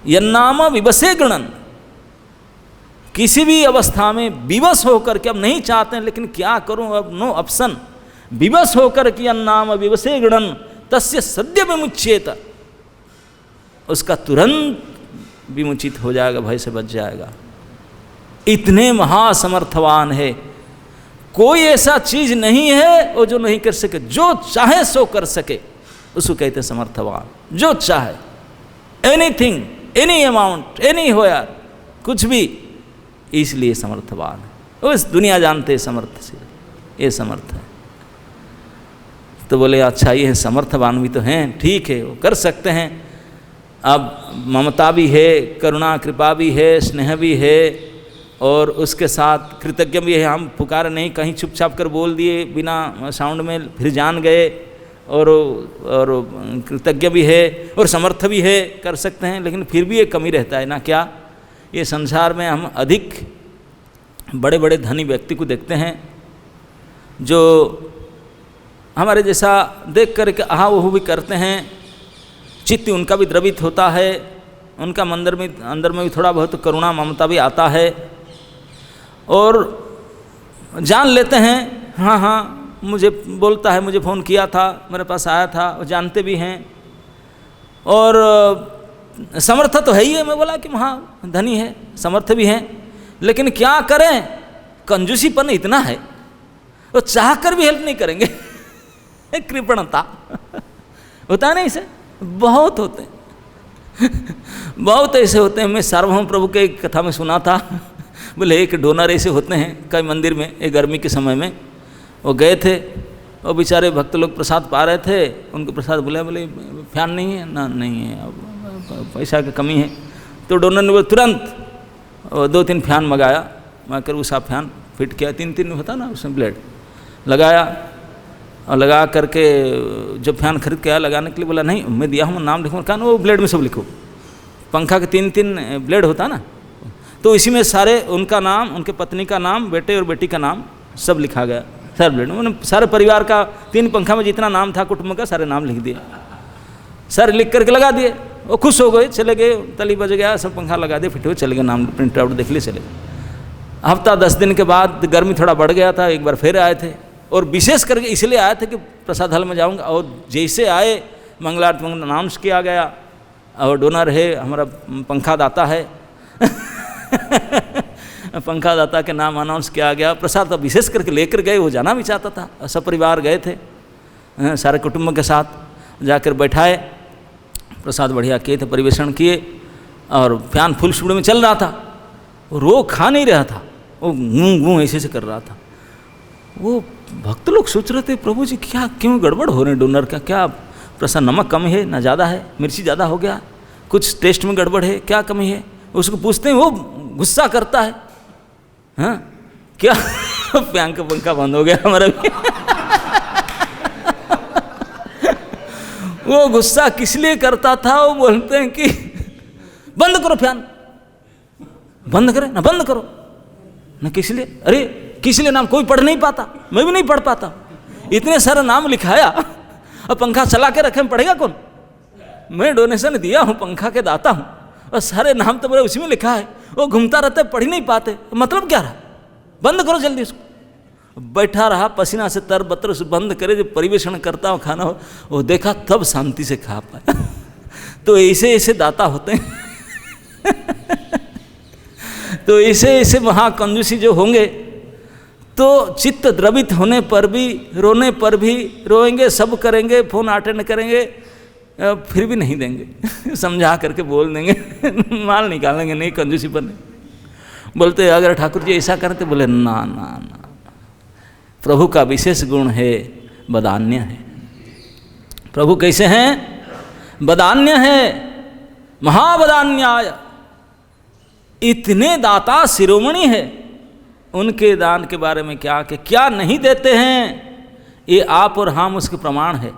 यन्नाम विवसे गृणन, किसी भी अवस्था में विवश होकर के, अब नहीं चाहते हैं लेकिन क्या करूं, अब नो ऑप्शन, विवश होकर के यन्नाम विवसे गृणन तस्य सद्य विमुच्येत, उसका तुरंत विमुचित हो जाएगा, भय से बच जाएगा। इतने महासमर्थवान है, कोई ऐसा चीज नहीं है वो जो नहीं कर सके, जो चाहे सो कर सके, उसको कहते समर्थवान। जो चाहे, एनीथिंग, एनी अमाउंट, एनी हो यार, कुछ भी, इसलिए समर्थवान है। उस दुनिया जानते समर्थ से, ये समर्थ है। तो बोले अच्छा ये समर्थवान भी तो हैं, ठीक है वो कर सकते हैं। अब ममता भी है, करुणा कृपा भी है, स्नेह भी है, और उसके साथ कृतज्ञ भी है। हम पुकार नहीं, कहीं चुपचाप कर बोल दिए बिना साउंड में, फिर जान गए, और कृतज्ञ भी है और समर्थ भी है, कर सकते हैं। लेकिन फिर भी एक कमी रहता है ना, क्या? ये संसार में हम अधिक बड़े बड़े धनी व्यक्ति को देखते हैं जो हमारे जैसा देख करके आहा वो भी करते हैं, चित्त उनका भी द्रवित होता है, उनका अंदर में भी थोड़ा बहुत करुणा ममता भी आता है, और जान लेते हैं हाँ हाँ मुझे बोलता है, मुझे फ़ोन किया था, मेरे पास आया था, वो जानते भी हैं, और समर्थ तो है ही है। मैं बोला कि हाँ धनी है, समर्थ भी हैं, लेकिन क्या करें, कंजूसीपन इतना है, वो चाह कर भी हेल्प नहीं करेंगे। कृपणता होता है ना, इसे बहुत होते हैं, बहुत ऐसे होते हैं। मैं सार्वभौम प्रभु के एक कथा में सुना था, बोले एक डोनर ऐसे होते हैं कई मंदिर में, एक गर्मी के समय में वो गए थे, और बेचारे भक्त लोग प्रसाद पा रहे थे, उनको प्रसाद बोले फैन नहीं है ना, नहीं है, अब पैसा की कमी है। तो डोनर ने तुरंत 2-3 फैन मंगाकर उषा फैन फिट किया, 3 होता ना उसमें ब्लेड लगाया, और लगा करके जब फैन खरीद के आया लगाने के लिए, बोला नहीं मैं दिया हूँ नाम लिखूँ, कहा वो ब्लेड में सब लिखो, पंखा के 3 ब्लेड होता ना, तो इसी में सारे उनका नाम, उनके पत्नी का नाम, बेटे और बेटी का नाम सब लिखा गया, सारे ब्लेड में। उन्होंने सारे परिवार का 3 पंखा में जितना नाम था कुटुंब का सारे नाम लिख दिए, सारे लिख करके लगा दिए। वो खुश हो गए, चले गए, तली बज गया, सब पंखा लगा दिए, फिट हुए चले गए, नाम प्रिंट आउट देख लिए चले गए। हफ्ता 10 दिन के बाद गर्मी थोड़ा बढ़ गया था, एक बार फिर आए थे, और विशेष करके इसलिए आए थे कि प्रसाद हल में जाऊंगा, और जैसे आए मंगलारती अनाउंस किया गया और डोनर है हमारा पंखा दाता है पंखा दाता के नाम अनाउंस किया गया। प्रसाद तो विशेष करके लेकर गए, वो जाना भी चाहता था, सब परिवार गए थे, सारे कुटुंब के साथ जाकर बैठाए, प्रसाद बढ़िया किए थे, परिवेषण किए और फैन फुल स्पीड में चल रहा था। वो खा नहीं रहा था, वो गूं ऐसे कर रहा था। वो भक्त लोग सोच रहे थे प्रभु जी क्या क्यों गड़बड़ हो रहे हैं डोनर का, क्या प्रसाद नमक कम है ना ज़्यादा है, मिर्ची ज़्यादा हो गया, कुछ टेस्ट में गड़बड़ है, क्या कमी है। उसको पूछते हैं, वो गुस्सा करता है, हाँ क्या फैन का पंखा बंद हो गया हमारा भी वो गुस्सा किस लिए करता था, वो बोलते हैं कि बंद करो फैन, बंद करे ना, बंद करो ना, किस लिए, अरे किस लिए नाम कोई पढ़ नहीं पाता, मैं भी नहीं पढ़ पाता, इतने सारा नाम लिखाया और पंखा चला के रखे में पढ़ेगा कौन, मैं डोनेशन दिया हूँ, पंखा के दाता हूँ और सारे नाम तो मेरे उसी में लिखा है, वो घूमता रहता है, पढ़ ही नहीं पाते, मतलब क्या रहा, बंद करो जल्दी उसको। बैठा रहा पसीना से तर बतर, उसे बंद करे, जब परिवेषण करता हो खाना हो, वो देखा तब शांति से खा पाया तो ऐसे ऐसे दाता होते हैं तो ऐसे ऐसे महाकंजूसी जो होंगे तो चित्त द्रवित होने पर भी, रोने पर भी रोएंगे, सब करेंगे, फोन अटेंड करेंगे, फिर भी नहीं देंगे समझा करके बोल देंगे माल निकालेंगे नहीं, कंजूसी पर नहीं। बोलते अगर ठाकुर जी ऐसा करते, बोले ना ना ना, प्रभु का विशेष गुण है बदान्य है। प्रभु कैसे हैं, बदान्य है, महाबदान्याय, इतने दाता शिरोमणि है, उनके दान के बारे में क्या कि क्या नहीं देते हैं, ये आप और हम उसके प्रमाण है।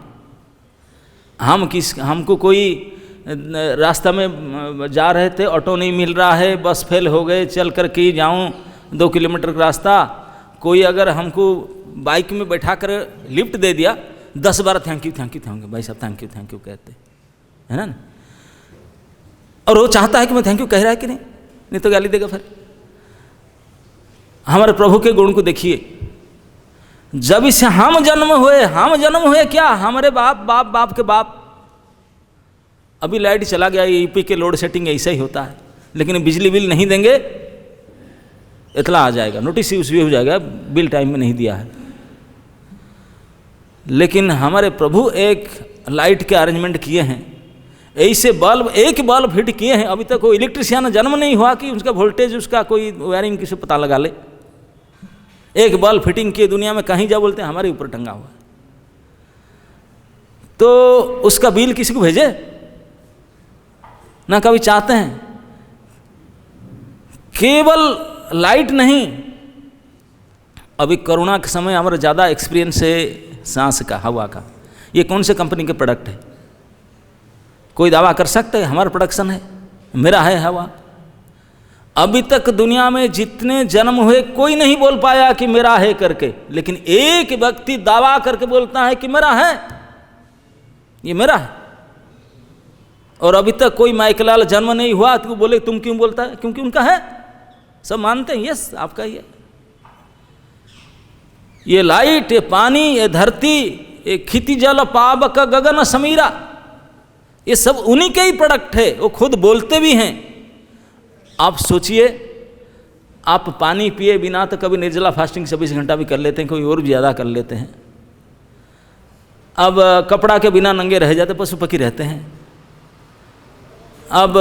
हमको कोई रास्ता में जा रहे थे, ऑटो नहीं मिल रहा है, बस फेल हो गए, चल कर के जाऊँ 2 किलोमीटर का रास्ता, कोई अगर हमको बाइक में बैठा कर लिफ्ट दे दिया, 10 बार thank you thank you thank you, भाई साहब थैंक यू कहते है ना, और वो चाहता है कि मैं थैंक यू कह रहा है कि नहीं तो गाली देगा। फिर हमारे प्रभु के गुण को देखिए, जब इसे हम जन्म हुए क्या, हमारे बाप के बाप, अभी लाइट चला गया, यूपी के लोड सेटिंग ऐसा ही होता है, लेकिन बिजली बिल नहीं देंगे इतला आ जाएगा, नोटिस भी हो जाएगा, बिल टाइम में नहीं दिया है। लेकिन हमारे प्रभु एक लाइट के अरेंजमेंट किए हैं, ऐसे बल्ब, एक बल्ब फिट किए हैं, अभी तक कोई इलेक्ट्रिशियन जन्म नहीं हुआ कि उसका वोल्टेज, उसका कोई वायरिंग किसे पता लगा ले। एक बल्ब फिटिंग किए, दुनिया में कहीं जा बोलते हैं हमारे ऊपर टंगा हुआ है, तो उसका बिल किसी को भेजे ना, कभी चाहते हैं। केवल लाइट नहीं, अभी कोरोना के समय हमारा ज़्यादा एक्सपीरियंस है सांस का, हवा का। ये कौन से कंपनी के प्रोडक्ट है, कोई दावा कर सकता है हमारा प्रोडक्शन है, मेरा है हवा। अभी तक दुनिया में जितने जन्म हुए कोई नहीं बोल पाया कि मेरा है करके, लेकिन एक व्यक्ति दावा करके बोलता है कि मेरा है, ये मेरा है। और अभी तक कोई माइकलाल जन्म नहीं हुआ तो बोले तुम क्यों बोलता है, क्योंकि उनका है, सब मानते हैं यस आपका ही है। ये लाइट, ये पानी, ये धरती, ये खिति जल पावक गगन समीरा, ये सब उन्हीं के ही प्रोडक्ट है, वो खुद बोलते भी हैं। आप सोचिए, आप पानी पिए बिना तो कभी निर्जला फास्टिंग 24 घंटा भी कर लेते हैं, कोई और भी ज़्यादा कर लेते हैं। अब कपड़ा के बिना नंगे रह जाते, पशु पक्षी रहते हैं। अब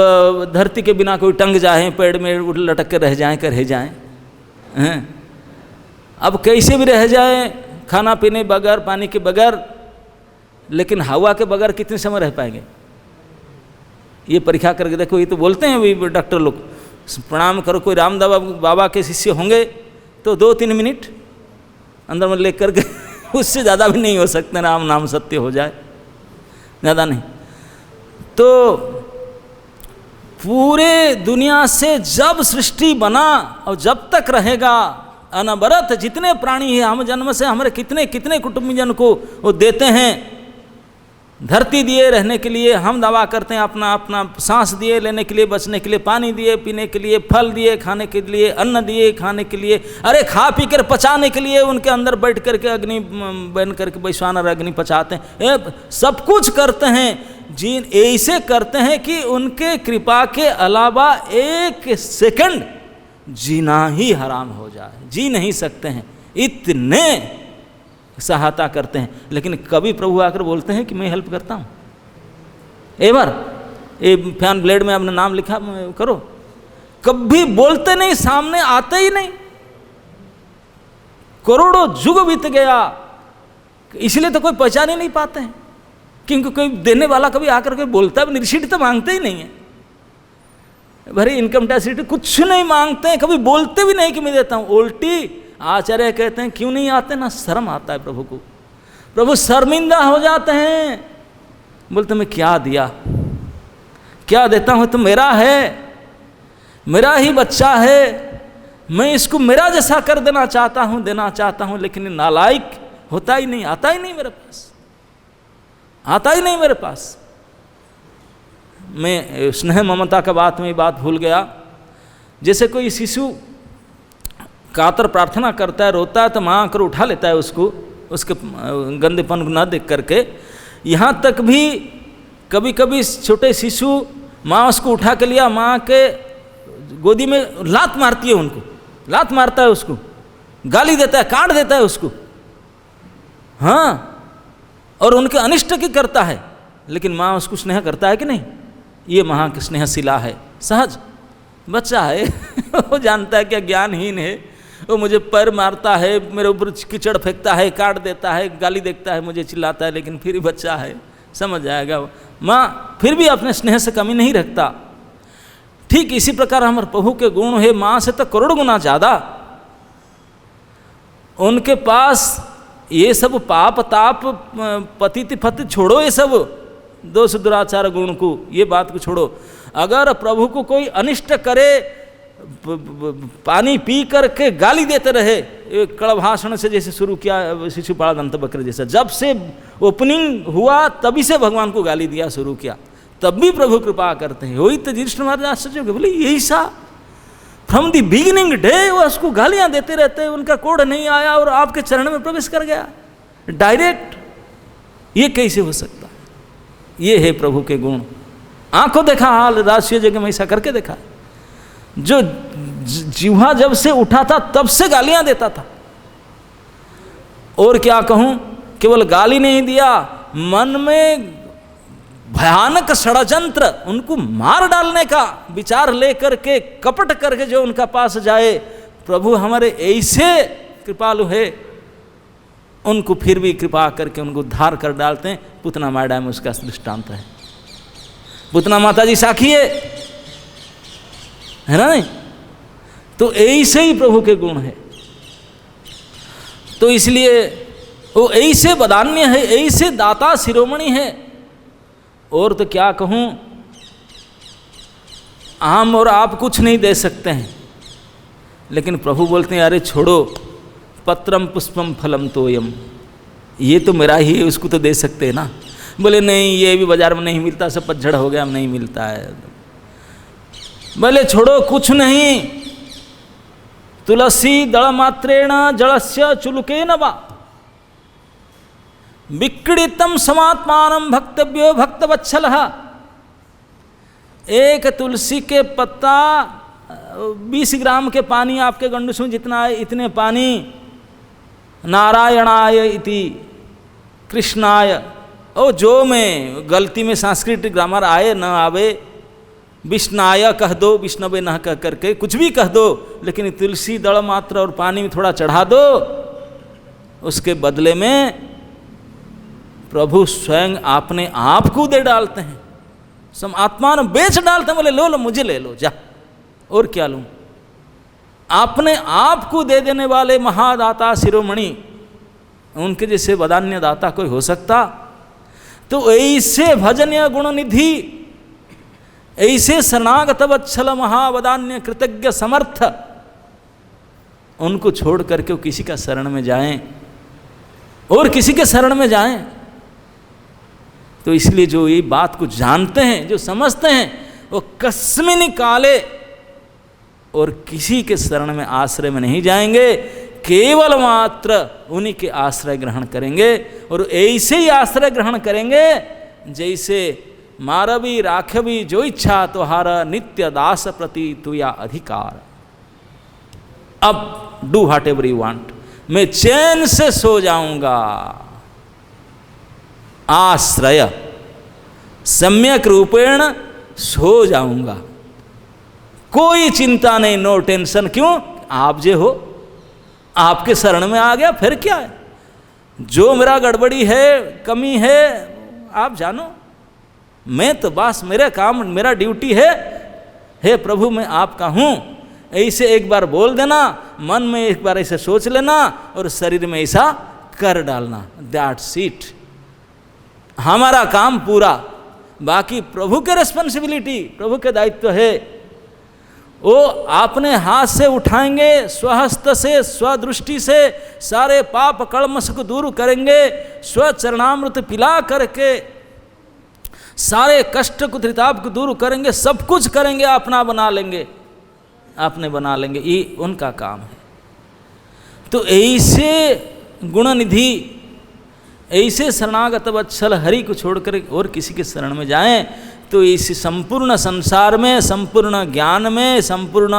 धरती के बिना कोई टंग जाए, पेड़ में लटक के रह जाएं हैं। अब कैसे भी रह जाए, खाना पीने बगैर, पानी के बगैर, लेकिन हवा के बगैर कितने समय रह पाएंगे, ये परीक्षा करके देखो। ये तो बोलते हैं अभी डॉक्टर लोग, प्रणाम करो, कोई रामदेव बाबा के शिष्य होंगे तो 2-3 मिनट अंदर में लेकर के उससे ज़्यादा भी नहीं हो सकते, राम नाम सत्य हो जाए, ज़्यादा नहीं। तो पूरे दुनिया से जब सृष्टि बना और जब तक रहेगा अनवरत, जितने प्राणी हैं, हम जन्म से हमारे कितने कितने कुटुंबीजन को वो देते हैं, धरती दिए रहने के लिए, हम दावा करते हैं अपना अपना सांस दिए लेने के लिए, बचने के लिए, पानी दिए पीने के लिए, फल दिए खाने के लिए, अन्न दिए खाने के लिए, अरे खा पी कर पचाने के लिए उनके अंदर बैठ करके अग्नि बन करके वैश्वानर अग्नि पचाते हैं, सब कुछ करते हैं। जिन ऐसे करते हैं कि उनके कृपा के अलावा एक सेकंड जीना ही हराम हो जाए, जी नहीं सकते हैं, इतने सहायता करते हैं। लेकिन कभी प्रभु आकर बोलते हैं कि मैं हेल्प करता हूँ, एवर ये फैन ब्लेड में अपना नाम लिखा करो, कभी बोलते नहीं, सामने आते ही नहीं। करोड़ों युग बीत गया, इसलिए तो कोई पहचान ही नहीं पाते हैं, क्योंकि कोई देने वाला कभी आकर के बोलता भी, रिसीट तो मांगते ही नहीं है, भरी इनकम टैक्स रिसीट कुछ नहीं मांगते हैं, कभी बोलते भी नहीं कि मैं देता हूँ। उल्टी आचार्य कहते हैं क्यों नहीं आते ना, शर्म आता है प्रभु को, प्रभु शर्मिंदा हो जाते हैं, बोलते मैं क्या दिया, क्या देता हूँ, तो मेरा है, मेरा ही बच्चा है, मैं इसको मेरा जैसा कर देना चाहता हूँ, लेकिन नालायक होता ही नहीं, आता ही नहीं मेरे पास, आता ही नहीं मेरे पास। मैं स्नेह ममता का बात में बात भूल गया। जैसे कोई शिशु कातर प्रार्थना करता है, रोता है, तो माँ आकर उठा लेता है उसको, उसके गंदेपन को न देख करके। यहाँ तक भी कभी कभी छोटे शिशु, माँ उसको उठा के लिया, माँ के गोदी में लात मारती है, उनको लात मारता है, उसको गाली देता है, काट देता है उसको, हाँ, और उनके अनिष्ट की करता है। लेकिन माँ उसको स्नेह करता है कि नहीं? ये माँ की स्नेहशिला है, सहज बच्चा है वो जानता है क्या ज्ञानहीन है, वो मुझे पैर मारता है, मेरे ऊपर कीचड़ फेंकता है, काट देता है, गाली देता है, मुझे चिल्लाता है, लेकिन फिर भी बच्चा है, समझ जाएगा वो। माँ फिर भी अपने स्नेह से कमी नहीं रखता। ठीक इसी प्रकार हमारे प्रभु के गुण है, माँ से तो करोड़ गुना ज़्यादा। उनके पास ये सब पाप ताप पतिति फति छोड़ो, ये सब दोष दुराचार गुण को, ये बात को छोड़ो। अगर प्रभु को कोई अनिष्ट करे, पानी पी करके गाली देते रहे, कड़ा भाषण से जैसे शुरू किया शिशुपाल दंत बकर जैसा, जब से ओपनिंग हुआ तभी से भगवान को गाली दिया शुरू किया, तब भी प्रभु कृपा करते हैं। वही तो युधिष्ठिर महाराज आश्चर्य हो गए, बोले यही सा फ्रॉम द बिगिनिंग डे वो उसको गालियां देते रहते हैं, उनका कोड नहीं आया और आपके चरण में प्रवेश कर गया डायरेक्ट, ये कैसे हो सकता? ये है प्रभु के गुण। आंखों देखा हाल, राष्ट्रीय जगह में ऐसा करके देखा, जो जिह्वा जब से उठा था तब से गालियां देता था। और क्या कहूं, केवल गाली नहीं दिया, मन में भयानक षड्यंत्र, उनको मार डालने का विचार लेकर के कपट करके जो उनका पास जाए, प्रभु हमारे ऐसे कृपालु है, उनको फिर भी कृपा करके उनको उद्धार कर डालते हैं। पुतना मायडा में उसका दृष्टांत है, पुतना माता जी साखी है ना नहीं? तो ऐसे ही प्रभु के गुण है। तो इसलिए वो ऐसे बदान्य है, ऐसे दाता शिरोमणि है। और तो क्या कहूँ, हम और आप कुछ नहीं दे सकते हैं, लेकिन प्रभु बोलते हैं अरे छोड़ो, पत्रम पुष्पम फलम तोयम, ये तो मेरा ही है, उसको तो दे सकते हैं ना। बोले नहीं, ये भी बाजार में नहीं मिलता, सब पतझड़ हो गया, नहीं मिलता है। बोले छोड़ो, कुछ नहीं, तुलसी दल मात्रेण जलस्य चुलुकेन वा विक्रीडितम समात्मानं भक्तव्यो भक्तवत्सलः। एक तुलसी के पत्ता 20 ग्राम के पानी आपके गंडूस में जितना है, इतने पानी नारायणाय इति कृष्णाय, ओ जो में गलती में सांस्कृतिक ग्रामर आए न आवे, विष्णाय कह दो, विष्णवे न कह करके कुछ भी कह दो, लेकिन तुलसी दल मात्र और पानी में थोड़ा चढ़ा दो, उसके बदले में प्रभु स्वयं अपने आप को दे डालते हैं, सम आत्मा ने बेच डालते हैं। बोले लो लो, मुझे ले लो, जा, और क्या लूँ? अपने आप को दे देने वाले महादाता शिरोमणि, उनके जैसे वदान्य दाता कोई हो सकता? तो ऐसे भजनीय गुणनिधि, ऐसे शरणागत वत्सल महावदान्य कृतज्ञ समर्थ, उनको छोड़ करके वो किसी का शरण में जाएं और किसी के शरण में जाएं, तो इसलिए जो ये बात को जानते हैं, जो समझते हैं, वो कस्मिन काले और किसी के शरण में आश्रय में नहीं जाएंगे, केवल मात्र उन्हीं के आश्रय ग्रहण करेंगे। और ऐसे ही आश्रय ग्रहण करेंगे जैसे मारवी राखवी जो इच्छा तुहारा नित्य दास प्रति तुया अधिकार। अब do what ever you want, मैं चैन से सो जाऊंगा। आश्रय सम्यक रूपेण सो जाऊंगा, कोई चिंता नहीं, नो टेंशन। क्यों? आप जे हो, आपके शरण में आ गया, फिर क्या है? जो मेरा गड़बड़ी है, कमी है, आप जानो, मैं तो बस मेरा काम, मेरा ड्यूटी है, हे प्रभु मैं आपका हूँ। ऐसे एक बार बोल देना, मन में एक बार ऐसे सोच लेना और शरीर में ऐसा कर डालना, दैट्स इट। हमारा काम पूरा, बाकी प्रभु के रिस्पॉन्सिबिलिटी, प्रभु के दायित्व है। वो अपने हाथ से उठाएंगे, स्वहस्त से, स्वदृष्टि से सारे पाप कलमश को दूर करेंगे, स्वचरणामृत पिला करके सारे कष्ट को त्रिताप को दूर करेंगे, सब कुछ करेंगे, अपना बना लेंगे, अपने बना लेंगे, ये उनका काम है। तो ऐसे गुणनिधि, ऐसे शरणागत वत्सल हरि को छोड़कर और किसी के शरण में जाएं तो इस संपूर्ण संसार में, संपूर्ण ज्ञान में, संपूर्ण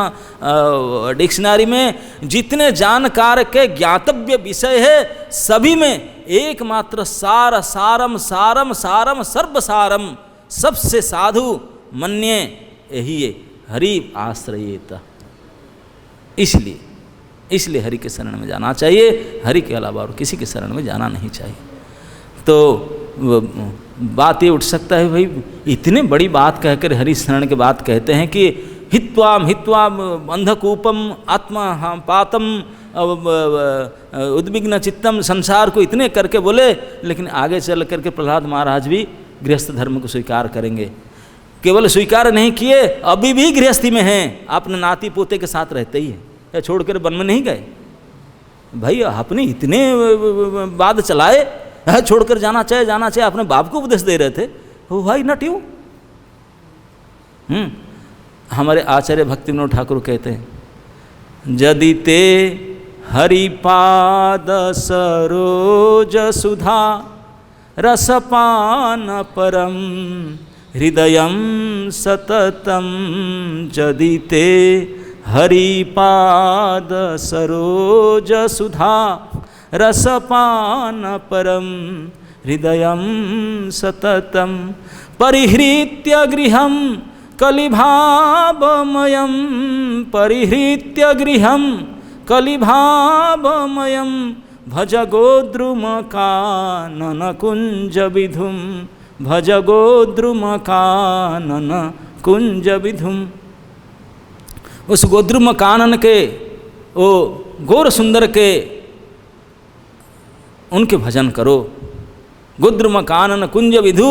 डिक्शनरी में जितने जानकार के ज्ञातव्य विषय है, सभी में एकमात्र सार सारम सारम सारम सर्वसारम, सबसे साधु मन्ये यही है, हरि आश्रयेत। इसलिए हरि के शरण में जाना चाहिए, हरि के अलावा और किसी के शरण में जाना नहीं चाहिए। तो बात ये उठ सकता है, भाई इतने बड़ी बात कहकर हरि शरण के बात कहते हैं कि हित्वाम हित्वाम अंधकूपम आत्मा पातम उद्विग्न चित्तम, संसार को इतने करके बोले, लेकिन आगे चल करके प्रहलाद महाराज भी गृहस्थ धर्म को स्वीकार करेंगे। केवल स्वीकार नहीं किए, अभी भी गृहस्थी में हैं, अपने नाती पोते के साथ रहते ही हैं, छोड़कर वन में नहीं गए। भाई आपने इतने बाद चलाए, छोड़कर जाना चाहिए, अपने बाप को उपदेश दे रहे थे, हो भाई नट यू। हमारे आचार्य भक्ति विनोद ठाकुर कहते हैं, यदि ते हरिपाद सरोज सुधा रसपान परम हृदयम सततम, यदि ते हरिपाद सरोज सुधा रसपान परम हृदयम सततम, परिहृत्य गृहम कलिभावमयम, परिहृत्य गृहम कलिभावमयम, भज गोद्रुम कानन कुंज विधुम, भज गोद्रुम कानन कुंज विधुम। उस गोद्रुम कानन के, ओ गौर सुंदर के उनके भजन करो, गोद्रुम कानन कुंज विधु,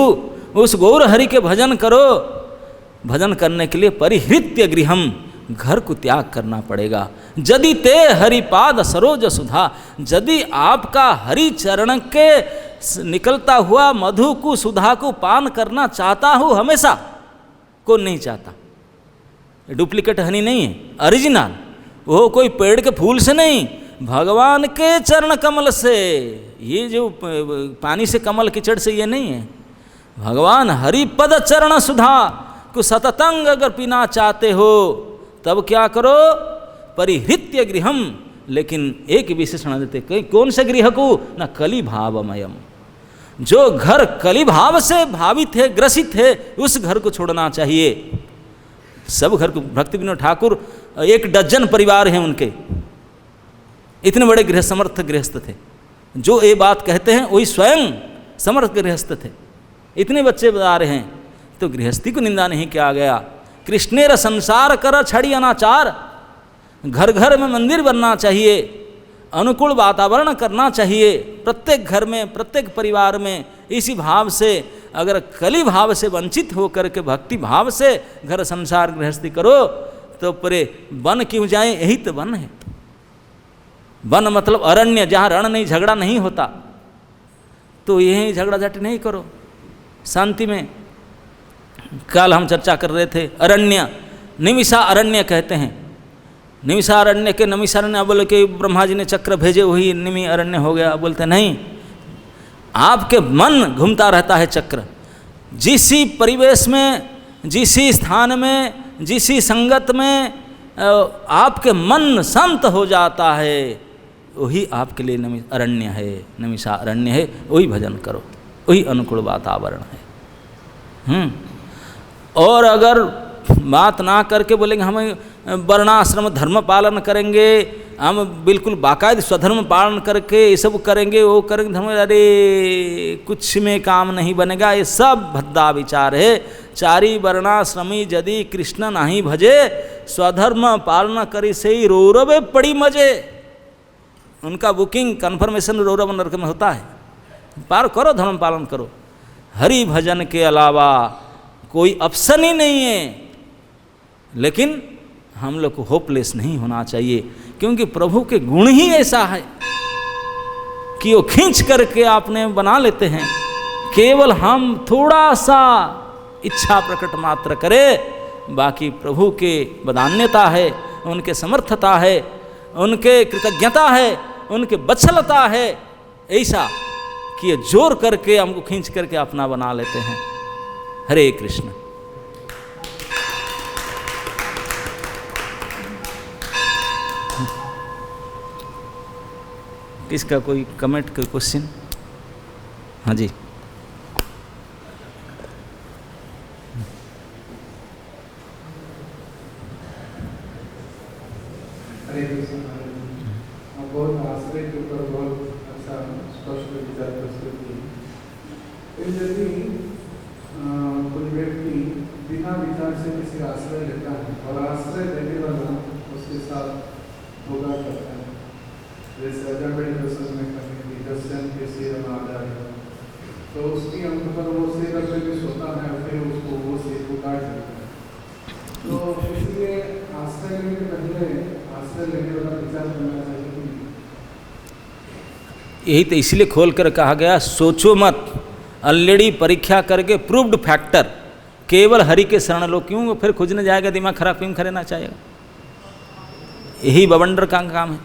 उस गौर हरि के भजन करो। भजन करने के लिए परिहृत्य गृहम, घर को त्याग करना पड़ेगा। यदि ते हरिपाद सरोज सुधा, यदि आपका हरि चरण के निकलता हुआ मधु को, सुधा को पान करना चाहता हूँ हमेशा, कौन नहीं चाहता? डुप्लीकेट हनी नहीं है, ओरिजिनल, वो कोई पेड़ के फूल से नहीं, भगवान के चरण कमल से। ये जो पानी से कमल कीचड़ से ये नहीं है, भगवान हरिपद चरण सुधा को सततंग अगर पीना चाहते हो तब क्या करो? परिहृत्य गृहम। लेकिन एक विशेषण देते, कौन से गृह को? न कली भावमयम, जो घर कली भाव से भावित है, ग्रसित है, उस घर को छोड़ना चाहिए। सब घर को, भक्ति विनोद ठाकुर 1 डजन परिवार हैं उनके, इतने बड़े गृह समर्थ गृहस्थ थे। जो ये बात कहते हैं वही स्वयं समर्थ गृहस्थ थे। इतने बच्चे बता रहे हैं, तो गृहस्थी को निंदा नहीं किया गया। कृष्णेर संसार कर छड़ी अनाचार, घर घर में मंदिर बनना चाहिए, अनुकूल वातावरण करना चाहिए प्रत्येक घर में, प्रत्येक परिवार में। इसी भाव से, अगर कली भाव से वंचित होकर के भक्ति भाव से घर संसार गृहस्थी करो तो परे वन क्यों जाए? यही तो वन है। वन मतलब अरण्य, जहाँ रण नहीं, झगड़ा नहीं होता, तो यही झगड़ा झाटी नहीं करो। शांति में। कल हम चर्चा कर रहे थे अरण्य, निमिषा अरण्य कहते हैं। निमिषा अरण्य के नमिषारण्य बोले कि ब्रह्मा जी ने चक्र भेजे वही निमि अरण्य हो गया। बोलते नहीं, आपके मन घूमता रहता है चक्र। जिस परिवेश में, जिस स्थान में, जिस संगत में आपके मन शांत हो जाता है वही आपके लिए अरण्य है, निमिषा अरण्य है। वही भजन करो, वही अनुकूल वातावरण है। और अगर बात ना करके बोलेंगे हमें वर्णाश्रम धर्म पालन करेंगे, हम बिल्कुल बाकायदे स्वधर्म पालन करके ये सब करेंगे, वो करेंगे धर्म, अरे कुछ में काम नहीं बनेगा। ये सब भद्दा विचार है। चारी वर्णाश्रमी यदि कृष्ण नहीं भजे, स्वधर्म पालन करी से ही रौरवे पड़ी मजे। उनका बुकिंग कन्फर्मेशन रौरव नरक में होता है। पार करो, धर्म पालन करो, हरि भजन के अलावा कोई ऑप्शन ही नहीं है। लेकिन हम लोग को होपलेस नहीं होना चाहिए, क्योंकि प्रभु के गुण ही ऐसा है कि वो खींच करके आपने बना लेते हैं। केवल हम थोड़ा सा इच्छा प्रकट मात्र करें, बाकी प्रभु के वदान्यता है, उनके समर्थता है, उनके कृतज्ञता है, उनके बत्सलता है, ऐसा कि ये जोर करके हमको खींच करके अपना बना लेते हैं। हरे कृष्ण। किसका कोई कमेंट, कोई क्वेश्चन? हाँ जी। हरे कृष्ण। बहुत आश्रय के ऊपर बहुत अच्छा स्पष्ट विचार प्रस्तुत किए। यदि कोई व्यक्ति बिना विचार से किसी आश्रय लेता है और आश्रय देने वाला उसके साथ भोगा करता है, जैसे अजमेर दर्शन में कभी भी दर्शन के सिर में आधार है, तो उसकी अंत पर वो सिर पे सोता है और फिर उसको वो सिर को काट देता है। तो इसलिए आश्रय लेने के पहले आश्रय लेने वाला विचार करना चाहिए। यही तो इसलिए खोल कर कहा गया, सोचो मत, ऑलरेडी परीक्षा करके प्रूव्ड फैक्टर, केवल हरि के शरण लो। क्यों फिर खोजने जाएगा, दिमाग खराब क्यों करना चाहेगा? यही बवंडर का काम है।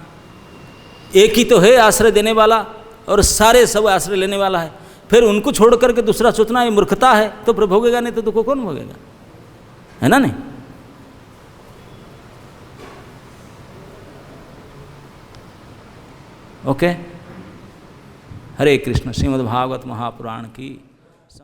एक ही तो है आश्रय देने वाला और सारे सब आश्रय लेने वाला है। फिर उनको छोड़ करके दूसरा सोचना ये मूर्खता है। तो फिर भोगेगा नहीं तो दुख कौन भोगेगा, है ना? नहीं। ओके। हरे कृष्ण। श्रीमद् भागवत महापुराण की